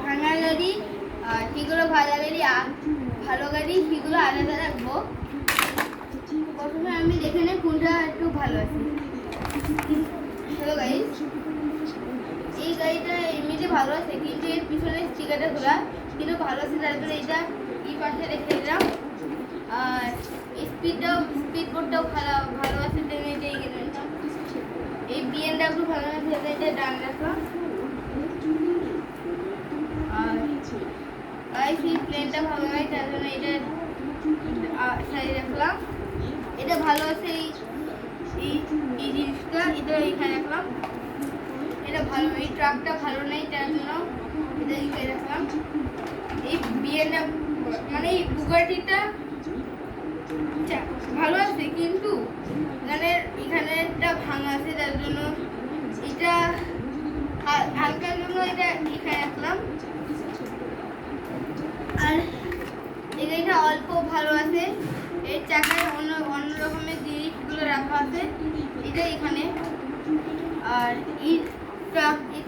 ভাঙা গাড়ি আর যেগুলো ভাঙা গাড়ি ভালো গাড়ি সেগুলো আলাদা রাখবো। প্রথমে আমি দেখে নেই কোনটা একটু ভালো আছে। হ্যালো গাইস, এই গাড়িটা এমনিতে ভালো আছে কিন্তু এর পিছনে স্টিকারটা খোলা, কিন্তু ভালো আছে তারপরে এটা এই পাশে রেখে দিলাম। আর স্পিড বোর্ডটাও ভালো আছে, এটা এগিয়ে নিলাম। এই BMW ভালো আছে, এটা ডান রাখলাম। আর গাইস এই প্লেনটা ভালো নয় তার জন্য এটা সাইডে রাখলাম। এটা ভালো আছে, এই জিনিসটা এটা এখানে রাখলাম। এটা ভালো, এই ট্রাকটা ভালো নেই তার জন্য এটা এখানে রাখলাম। এই BMW মানে এই বুগাটিটা ভালো আছে কিন্তু এখানেটা ভাঙা আছে তার জন্য এটা হালকার জন্য এটা এখানে রাখলাম। আর এটা অল্প ভালো আছে, এর চাকায় অন্য রকমের জিনিসগুলো রাখা আছে, এটা এখানে। আর এই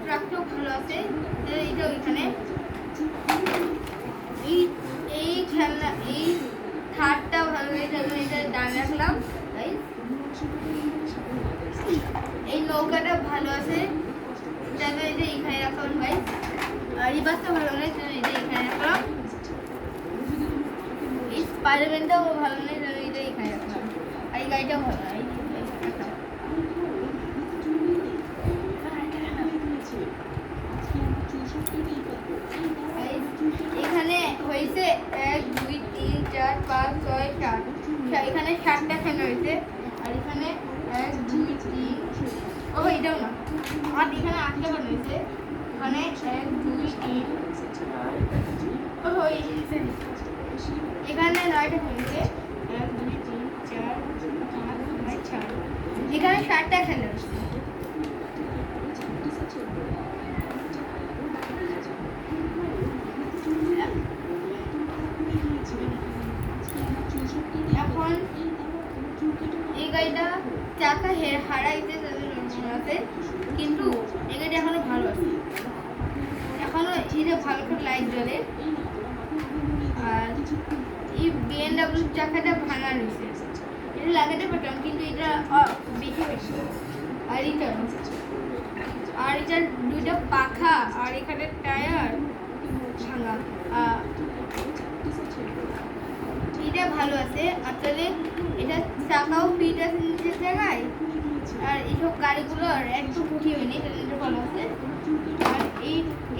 ট্রাকটাও ভালো আছে, এটা ওইখানে। এই খেলনা এই থারটা ভালো নেই, এটা ডান রাখলাম। এই নৌকাটা ভালো আছে, এটা এখানে রাখলাম ভাই। আর এই বাসটা ভালো নেই, এটা এখানে রাখলাম। এই স্পাইডারম্যানটাও ভালো নেই, এটা এখানে রাখলাম। আর এই গাড়িটাও ভালো নয়, এখানে হয়েছে 1 2 3 4 5 6 7, এখানে 7টা ফ্যান হয়েছে। আর এখানে 1 2 3 ও এটাও না, আর এখানে 8টা ফ্যান হয়েছে। এখানে 1 2 3 ও হয়েছে, এখানে 9টা ফ্যান হয়েছে। 1 2 3 4 5 6, এখানে 7টা ফ্যান হয়েছে। এখন এই গাড়িটা চাকা হারাইতে আছে কিন্তু এই গাড়িটা এখনো ভালো আছে, এখনো এটা ভালো করে লাইট জ্বলে। আর এই BMW চাকাটা ভাঙা রয়েছে, এটা লাগাতে পারতাম কিন্তু এটা বেশি। আর এটার 2টা পাখা আর এখানে টায়ার ভাঙা। এটা ভালো আছে, আসলে এটা চাকাও ফিট আছে নিচের জায়গায়। আর এইসব গাড়িগুলোর একটু ফুটি হয়নি, এটা ভালো আছে। আর এই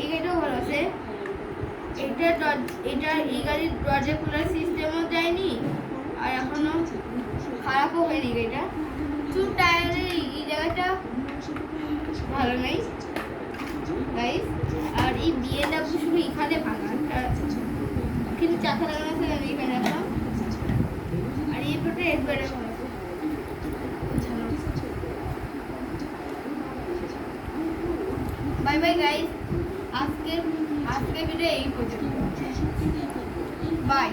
গাড়িটাও ভালো আছে, এই গাড়ির দরজা খোলার সিস্টেমও যায়নি আর এখনো খারাপও হয়নি গাড়িটা। শুধু টায়ারের এই জায়গাটা ভালো নেই গাইস। আর এই BMW শুধু এখানে ভাঙা, কিন্তু চাকা লাগানো আছে এখানে রাখলাম। আর এই পথে একবারে বাই বাই গাইস, আজকে ভিডিও এই পর্যন্ত, বাই।